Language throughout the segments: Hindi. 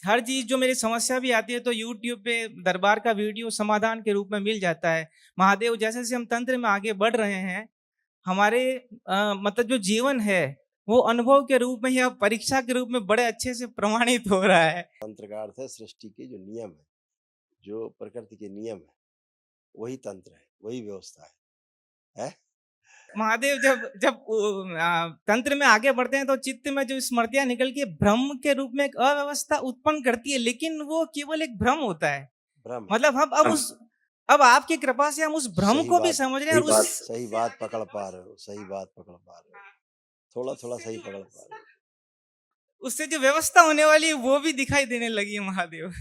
हर चीज़ जो मेरी समस्या भी आती है तो यूट्यूब पे दरबार का वीडियो समाधान के रूप में मिल जाता है। महादेव जैसे-जैसे हम तंत्र में आगे बढ़ रहे हैं, हमारे मतलब जो जीवन है, वो अनुभव के रूप में या परीक्षा के रूप में बड़े अच्छे से प्रमाणित हो रहा है। तंत्र का अर्थ है सृष्टि के जो नियम है, जो प्रकृति के नियम है, वही तंत्र है, वही व्यवस्था है। हैं? महादेव जब जब तंत्र में आगे बढ़ते हैं तो चित्त में जो स्मृतियाँ निकल के भ्रम के रूप में एक अव्यवस्था उत्पन्न करती है, लेकिन वो केवल एक भ्रम होता है। भ्रम है। मतलब हम अब आपकी कृपा से हम उस भ्रम सही को भी बात समझ रहे हैं और उस सही बात पकड़ पा रहे हो, सही बात पकड़ पा रहे हो। थोड़ा-थोड़ा सही पकड़ पा रहे हो। उससे जो व्यवस्था होने वाली है वो भी दिखाई देने लगी है महादेव।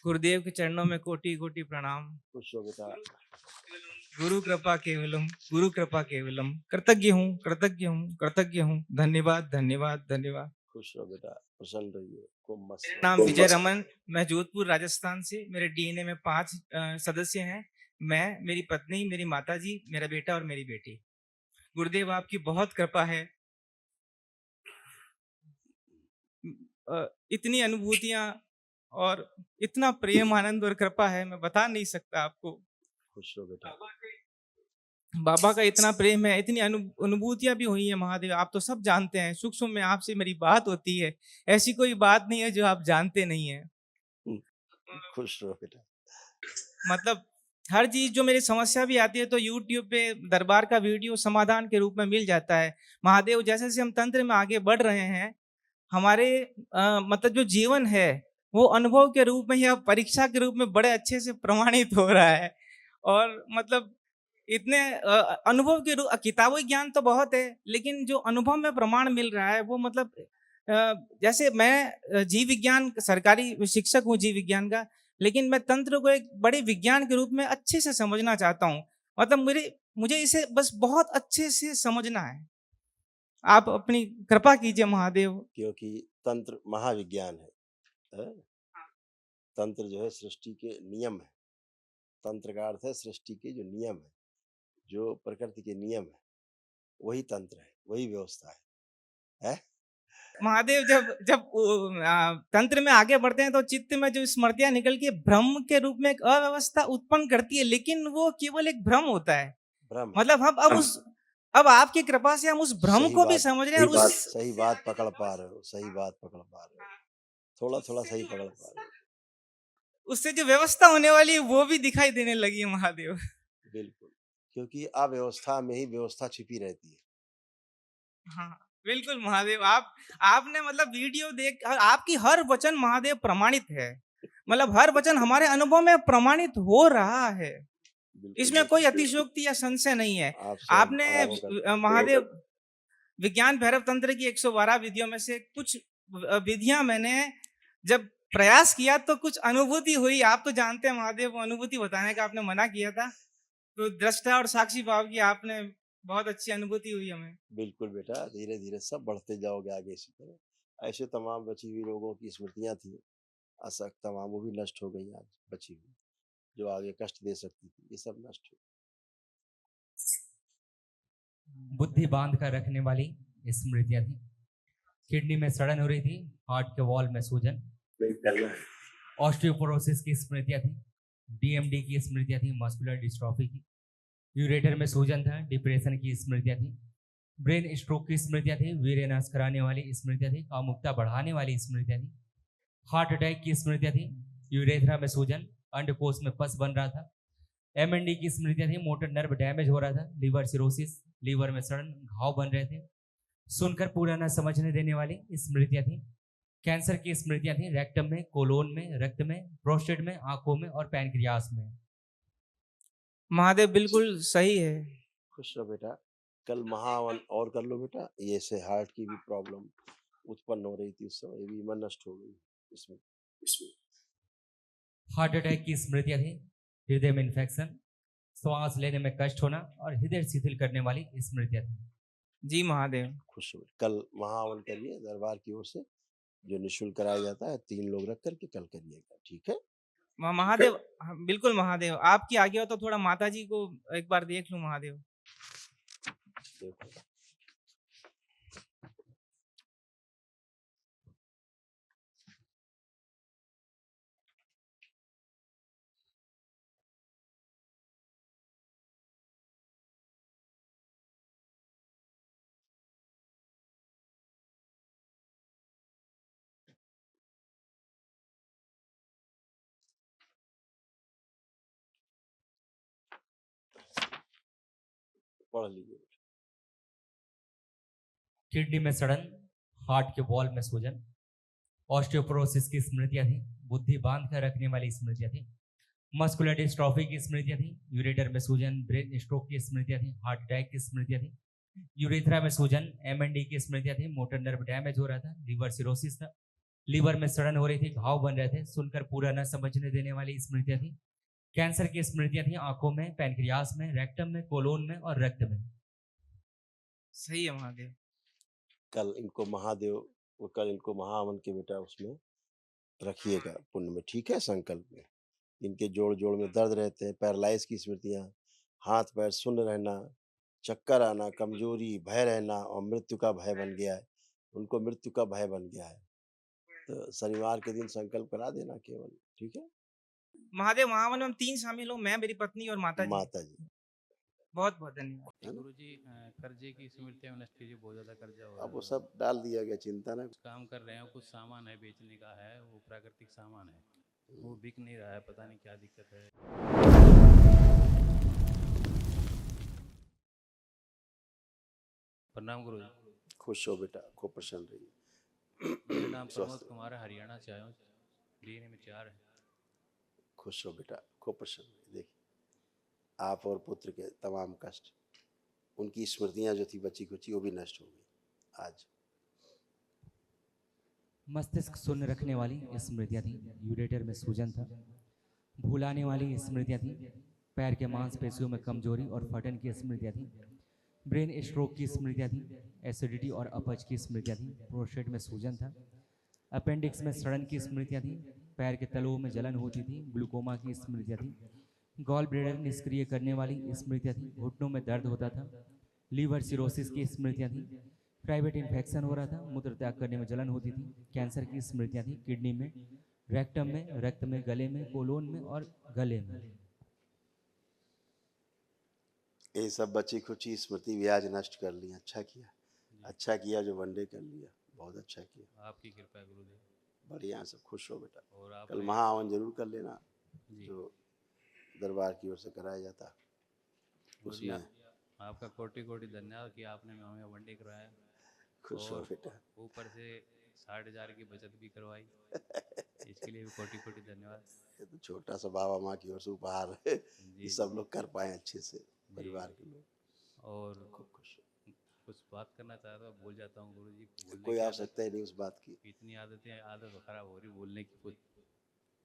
गुरुदेव के चरणों में कोटि-कोटि प्रणाम। खुश हो बेटा, गुरु कृपा केवलम, गुरु कृपा केवलम। कृतज्ञ हूँ, कृतज्ञ हूँ, कृतज्ञ हूँ। धन्यवाद, धन्यवाद, धन्यवाद। खुश रहो बेटा, प्रसन्न रहिए, खूब मस्त मेरा नाम रहिए। विजय रमन, मैं जोधपुर राजस्थान से, मेरे डीएनए में 5 सदस्य हैं। मैं, मेरी पत्नी, मेरी माताजी, मेरा बेटा और मेरी बेटी। गुरुदेव आपकी बहुत कृपा है। इतनी अनुभूतियाँ और इतना प्रेम, आनंद और कृपा है, मैं बता नहीं सकता आपको। खुश रहो बेटा। बाबा का इतना प्रेम है, इतनी अनुभूतियाँ भी हुई हैं महादेव, आप तो सब जानते हैं। सूक्ष्म में आपसे मेरी बात होती है, ऐसी कोई बात नहीं है जो आप जानते नहीं हैं। हुँ, खुश रहो बेटा। मतलब हर चीज़ जो मेरी समस्या भी आती है तो यूट्यूब पे दरबार का वीडियो समाधान के रूप में मिल जाता है। महादेव जैसे-जैसे हम तंत्र में आगे बढ़ रहे हैं, हमारे मतलब जो जीवन है, वो अनुभव के रूप में या परीक्षा के रूप में बड़े अच्छे से प्रमाणित हो रहा है। और मतलब इतने अनुभव के किताबी ज्ञान तो बहुत है, लेकिन जो अनुभव में प्रमाण मिल रहा है वो मतलब जैसे मैं जीव विज्ञान सरकारी शिक्षक हूँ जीव विज्ञान का, लेकिन मैं तंत्र को एक बड़े विज्ञान के रूप में अच्छे से समझना चाहता हूँ। मतलब मुझे इसे बस बहुत अच्छे से समझना है। आप अपनी कृपा कीजिए महादेव। क्योंकि तंत्र महाविज्ञान है? तंत्र जो है सृष्टि के नियम है। तंत्र का अर्थ है सृष्टि के जो नियम है, जो प्रकृति के नियम है, वही तंत्र है, वही व्यवस्था है। हैं? महादेव जब जब तंत्र में आगे बढ़ते हैं तो चित्त में जो स्मृतियाँ निकल के भ्रम के रूप में एक अव्यवस्था उत्पन्न करती है, लेकिन वो केवल एक भ्रम होता है। भ्रम है। मतलब हम अब आपकी कृपा से हम उस भ्रम सही को भी बात समझ रहे हैं और उस सही बात पकड़ पा रहे हो, सही बात पकड़ पा रहे हो। थोड़ा-थोड़ा सही पकड़ पा रहे हो। उससे जो व्यवस्था होने वाली है वो भी दिखाई देने लगी है महादेव। बिल्कुल, क्योंकि अव्यवस्था में ही व्यवस्था छिपी रहती है। हाँ, बिल्कुल महादेव आपने मतलब वीडियो देख आपकी हर वचन महादेव प्रमाणित है। मतलब हर वचन हमारे अनुभव में प्रमाणित हो रहा है। बिल्कुल इसमें कोई बेटा, अतिशयोक्ति या संशय नहीं है। आपसे हम आपने अनुभव करते हैं। महादेव विज्ञान भैरव तंत्र की 112 विधियों में से कुछ विधियां मैंने जब प्रयास किया तो कुछ अनुभूति हुई। आप तो जानते हैं महादेव, वो अनुभूति बताने का आपने मना किया था, तो दृष्टा और साक्षी भाव की आपने बहुत अच्छी अनुभूति हुई हमें। बिल्कुल बेटा, धीरे-धीरे सब बढ़ते जाओगे आगे इसी तरह। ऐसे तमाम बची हुई लोगों की स्मृतियाँ थी, आसक्त तमाम वो भी नष्ट हो गई आज बची हुई, जो आगे कष्ट दे सकती थी, ये सब नष्ट हो बुद्धि बांध कर रखने वाली स्मृतियां थी। किडनी में सड़न हो रही थी, हार्ट के वॉल में सूजन, गई। ऑस्टियोपोरोसिस की स्मृतियां थी, डीएमडी की स्मृतियां थी, मस्कुलर डिस्ट्रॉफी की, यूरेटर में सूजन था, डिप्रेशन की स्मृतियां थी, ब्रेन स्ट्रोक की स्मृतियां थी, वीर्य नाश कराने वाली स्मृतियां थी, कामुकता बढ़ाने वाली स्मृतियां थी, हार्ट अटैक की स्मृतियां थी, यूरेथ्रा में सूजन, अंडकोश में पस बन रहा था, एमएनडी की स्मृतियां थी, मोटर नर्व डैमेज हो रहा था, लीवर सिरोसिस, लीवर में सड़न, घाव बन रहे थे, सुनकर पूरा न समझने देने वाली स्मृतियां थी, कैंसर की स्मृतियां थी, रेक्टम में, कोलोन में, रक्त में, प्रोस्टेट में, आंखों में और पैनक्रियास में। महादेव बिल्कुल सही है। खुश रहो बेटा, कल महावन और कर लो बेटा, ये से हार्ट की भी प्रॉब्लम उत्पन्न हो रही थी उस समय, ये भी मन नष्ट हो गई इसमें। हार्ट अटैक की स्मृतियां थी, हृदय में इन्फेक्शन, श्वास लेने में कष्ट होना और हृदय शिथिल करने वाली स्मृतियां थी। जी महादेव। खुश हो कल महावन करिए दरबार की ओर से, जो निःशुल्क कराया जाता है, 3 लोग रख कर के कल करिएगा, ठीक है? महादेव हाँ, बिल्कुल महादेव, आपकी आज्ञा हो तो थोड़ा माताजी को एक बार देख लूं महादेव। देखो। पढ़ लीजिए। किडनी में सड़न, हार्ट के वॉल में सूजन, ऑस्टियोपोरोसिस की स्मृतियां थी, बुद्धि बांध कर रखने वाली स्मृतियां थी, मस्कुलर डिस्ट्रॉफी की स्मृतियां थी, यूरेटर में सूजन, ब्रेन स्ट्रोक की स्मृतियां थी, हार्ट अटैक की स्मृतियां थी, यूरेथ्रा में सूजन, एमएनडी की स्मृतियां थी, मोटर नर्व डैमेज हो रहा था, लिवर सिरोसिस था, लीवर में सड़न हो रही थी, घाव बन रहे थे, सुनकर पूरा न समझने देने वाली स्मृतियां थी, कैंसर की स्मृतियां थी, आंखों में, पैनक्रियास में, रेक्टम में, कोलोन में और रक्त में। सही है महादेव। कल इनको महाहवन के बेटा उसमें रखिएगा पुण्य में, ठीक है, संकल्प में। इनके जोड़ जोड़ में दर्द रहते हैं, पैरालाइज की स्मृतियां, हाथ पैर शून्य रहना, चक्कर आना, कमजोरी, भय रहना और मृत्यु का भय बन गया है। उनको मृत्यु का भय बन गया है, तो शनिवार के दिन संकल्प करा देना केवल, ठीक है। महादेव महावन में हम 3 शामिल हो, मैं, मेरी पत्नी और माता जी। माता जी, बहुत बहुत धन्यवाद। है ना? गुरु जी कर्जे की स्मृतियाँ नष्ट कीजिए, बहुत ज़्यादा कर्जा हो रहा अब वो है। सब डाल दिया गया, चिंता ना। कुछ काम कर रहे हैं, कुछ सामान है बेचने का है, वो प्राकृतिक सामान है, वो बिक नहीं रहा है, पता नहीं क्या दिक्कत है। प्रणाम गुरु जी। खुश हो बेटा, खूब प्रसन्न रहिए। मेरा नाम प्रमोद स्वस्थ कुमार है, हरियाणा से आया हूँ, डीएनए में 4 है। खुश हो बेटा, खूब प्रसन्न रहिए। देखिए, आप और पुत्र के तमाम कष्ट, उनकी स्मृतियां जो थी बची खुची, वो भी नष्ट हो गई आज। मस्तिष्क शून्य रखने वाली स्मृतियां थी, यूरेटर में सूजन था, भूलाने वाली स्मृतियां थी, पैर के मांसपेशियों में कमजोरी और फटन की स्मृतियां थी, ब्रेन स्ट्रोक की स्मृतियां थी, एसिडिटी और अपच की स्मृतियां थी, प्रोस्टेट में सूजन था, अपेंडिक्स में सड़न की स्मृतियां थी, पैर के तलुओं में जलन होती थी, ग्लूकोमा की स्मृतियां थी, गॉल ब्लैडर निष्क्रिय करने वाली स्मृतियां थी, घुटनों में दर्द होता था, लीवर सिरोसिस की स्मृतियां थी, प्राइवेट इन्फेक्शन हो रहा था, मूत्र त्याग करने में जलन होती थी, कैंसर की स्मृतियां थी, किडनी में, रेक्टम में, रक्त में, गले में, कोलोन में और गले में। ये सब बची खुची स्मृति भी आज नष्ट कर ली। अच्छा किया, अच्छा किया जो वनडे कर लिया, बहुत अच्छा किया। आपकी कृपा है गुरु जी। बढ़िया, सब खुश हो बेटा। और आप कल महाहवन जरूर कर लेना, जी जो दरबार की ओर से कराया जाता गुरु जी, उसमें। आपका कोटि कोटि धन्यवाद कि आपने हमें वनडे करवाया, खुश हो और बेटा। ऊपर से 60,000 की बचत भी करवाई, इसके लिए भी कोटि कोटि धन्यवाद। ये तो छोटा सा बाबा माँ की ओर से उपहार है जी कि सब लोग कर पाए अच्छे से, परिवार के लोग। और खूब खुश हो। कुछ बात करना चाहता हूँ, भूल जाता हूँ गुरु जी। कोई आवश्यकता ही नहीं उस बात की, इतनी आदत खराब हो रही बोलने की, कुछ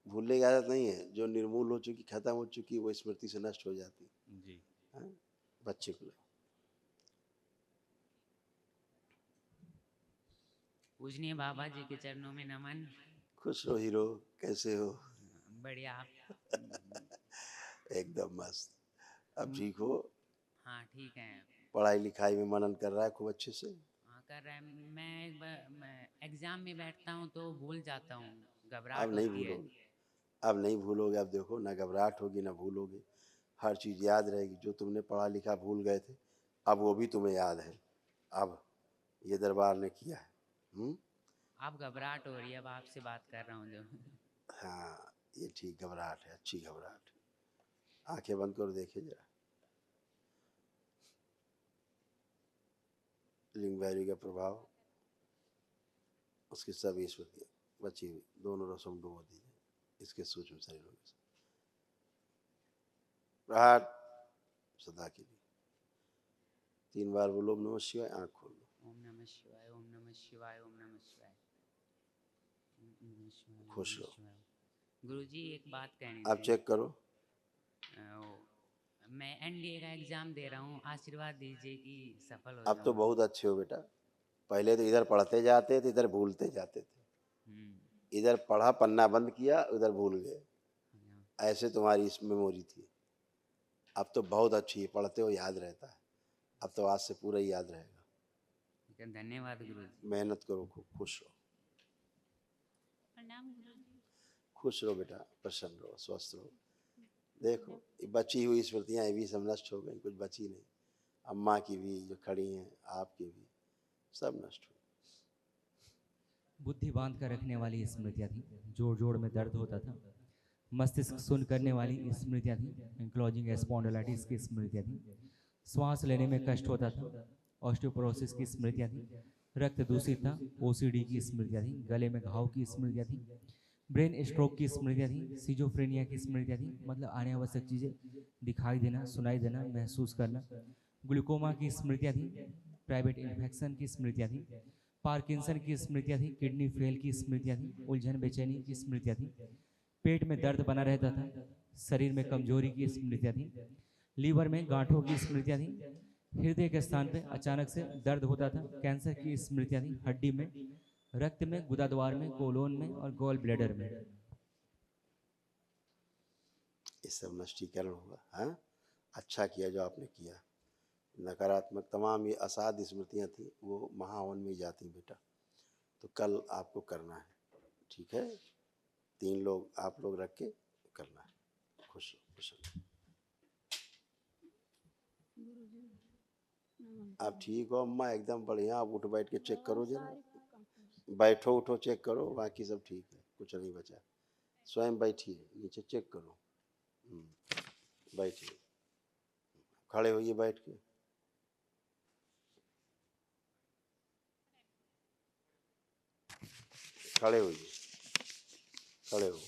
भूलने की आदत नहीं है। जो निर्मूल हो चुकी, खत्म हो चुकी, वो स्मृति से नष्ट हो जाती जी। है। बच्चे को पूजनीय बाबा जी के चरणों में नमन। खुश हो हीरो, कैसे हो? बढ़िया आप? एकदम मस्त। अब ठीक हो? हाँ ठीक है। पढ़ाई लिखाई में मनन कर रहा है खूब अच्छे से? हाँ कर रहा है। मैं एग्जाम में बैठता हूँ तो भूल जाता हूँ, अब घबराहट नहीं होती है। भूलोगे, अब नहीं भूलोगे। अब देखो, ना घबराहट होगी ना भूलोगे, हर चीज याद रहेगी। जो तुमने पढ़ा लिखा भूल गए थे, अब वो भी तुम्हें याद है। अब ये दरबार ने किया है। आप घबराहट हो रही है, अब आपसे बात कर रहा हूँ जो। हाँ, ये ठीक घबराहट है, अच्छी घबराहट है। आंखें बंद करो, देखिए जरा। लिंग भैरवी का प्रभाव, उसकी सभी स्मृतियाँ बची हुई, दोनों रसों में डुबो दीजिए इसके सूक्ष्म शरीरों में से। प्रहार सदा के लिए 3 बार बोलो ओम नमः शिवाय। आँख खोल लो। ओम नमः शिवाय, ओम नमः शिवाय, ओम नमः शिवाय, ओम नमः शिवाय, ओम खुश नमः रहो। शिवाय। गुरुजी एक बात कहनी आप थी। चेक करो। मैं एनडीए का एग्जाम दे रहा हूँ, आशीर्वाद दीजिए कि सफल हो अब तो जाऊँ। बहुत अच्छे हो बेटा। पहले तो इधर पढ़ते जाते थे, इधर भूलते जाते थे। इधर पढ़ा, पन्ना बंद किया, उधर भूल गए। ऐसे तुम्हारी इस मेमोरी थी। अब तो बहुत अच्छी है, पढ़ते हो याद रहता है। अब तो आज से पूरा ही याद रहेगा। धन्यवाद गुरुजी। मेहनत करो, खूब खुश रहो। प्रणाम गुरुजी। खुश रहो बेटा, प्रसन्न रहो, स्वस्थ रहो। देखो, ये बची हुई स्मृतियाँ ये भी सब नष्ट हो गई, कुछ बची नहीं। अम्मा की भी जो खड़ी हैं, आपकी भी, सब नष्ट हो। बुद्धि बांध कर रखने वाली स्मृतियां थी, जोड़ जोड़ में दर्द होता था, मस्तिष्क सुन करने वाली स्मृतियां थी, एंक्लोजिंग स्पॉन्डिलाइटिस की स्मृतियां थी, श्वास लेने में कष्ट होता था, ऑस्टियोपोरोसिस की स्मृतियाँ थी, रक्त दूषित था, ओसीडी की स्मृतियाँ थी, गले में घाव की स्मृतियाँ थी, ब्रेन स्ट्रोक की स्मृतियाँ थी, सिजोफ्रेनिया की स्मृतियाँ थी, मतलब आने आवश्यक चीज़ें दिखाई देना, सुनाई देना, महसूस करना, ग्लूकोमा की स्मृतियाँ थी, प्राइवेट इन्फेक्शन की स्मृतियाँ थी, पार्किंसन की स्मृतियाँ थी, किडनी फेल की स्मृतियाँ थी, उलझन बेचैनी की स्मृतियाँ थी, पेट में दर्द बना रहता था, शरीर में कमजोरी की स्मृतियाँ थी, लीवर में गांठों की स्मृतियाँ थी, हृदय के स्थान पे अचानक से दर्द होता था, कैंसर की स्मृतियाँ थी, हड्डी में, रक्त में, गुदाद्वार में, कोलोन में और गॉल ब्लैडर में। ये सब नष्टीकरण होगा। हाँ, अच्छा किया जो आपने किया। नकारात्मक तमाम ये असाध्य स्मृतियाँ थी वो महावन में जाती बेटा। तो कल आपको करना है, ठीक है? 3 लोग आप लोग रख के करना है। खुश रहो, खुश रहो। आप ठीक हो अम्मा? एकदम बढ़िया। आप उठ बैठ के चेक करो जरा, बैठो उठो चेक करो, बाकी सब ठीक है, कुछ नहीं बचा। स्वयं बैठिए, नीचे चेक करो। बैठिए, खड़े होइए बैठ के। खड़े होइए, खड़े हो।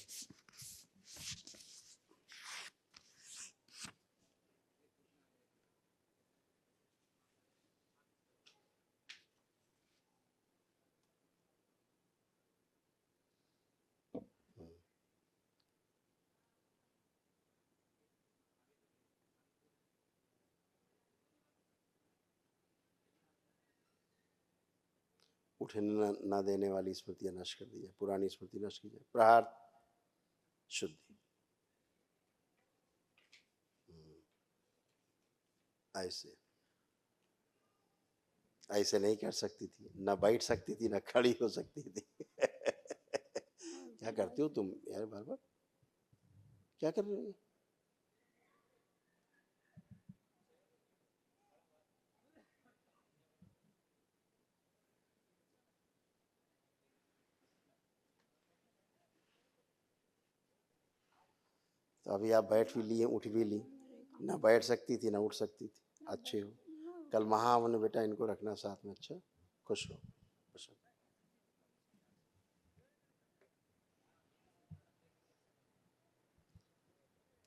उठने न देने वाली स्मृतियां नष्ट कर दी जाए, पुरानी स्मृति नष्ट की जाए। प्रहार शुद्धि। ऐसे ऐसे नहीं कर सकती थी, ना बैठ सकती थी, ना खड़ी हो सकती थी। क्या करती हो तुम यार? बार बार क्या कर रही हो? तो अभी आप बैठ भी लिए, उठ भी ली, ना बैठ सकती थी ना उठ सकती थी। अच्छे हो। कल महावन बेटा इनको रखना साथ में। अच्छा, खुश हो, खुश हो।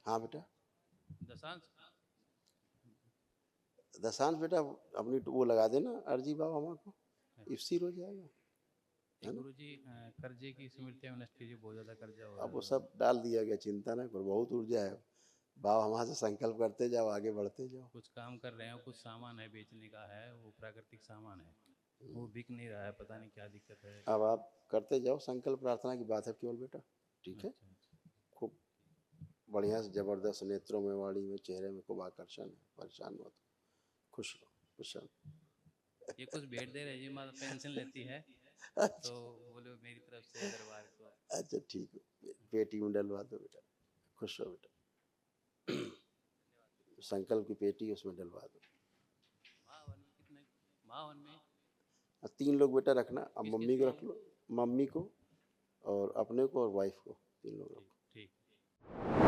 हाँ बेटा, दशांश दशांश बेटा अपनी वो लगा देना अर्जी बाबा माँ को, इफ्सी हो जाएगा। गुरु जी कर्जे की स्मृतियां नष्ट कीजिए, बहुत ज्यादा कर्जा हो अब वो रहा है। सब डाल दिया गया, चिंता ना करो, बहुत ऊर्जा है। बाबा वहाँ से संकल्प करते जाओ, आगे बढ़ते जाओ। कुछ काम कर रहे हैं, कुछ सामान है बेचने का है, वो प्राकृतिक सामान है, वो बिक नहीं रहा है, पता नहीं क्या दिक्कत है। अब आप करते जाओ, संकल्प प्रार्थना की बात है केवल बेटा, ठीक है? अच्छा, अच्छा। खूब बढ़िया से जबरदस्त नेत्रों में, वाणी में, चेहरे में खूब आकर्षण है। परेशान मत हो, खुश रहो, खुश रहो। ये कुछ भेंट दे रहे जी, माँ पेंशन लेती है तो बोले मेरी तरफ से दरबार को। अच्छा ठीक है, पेटी में डलवा दो बेटा, खुश रहो बेटा। संकल्प की पेटी उसमें डलवा दो। महावन में कितने? महावन में 3 लोग बेटा रखना। अब किस मम्मी किस को का? रख लो, मम्मी को और अपने को और वाइफ को, 3 लोग रखो। ठीक ठीक।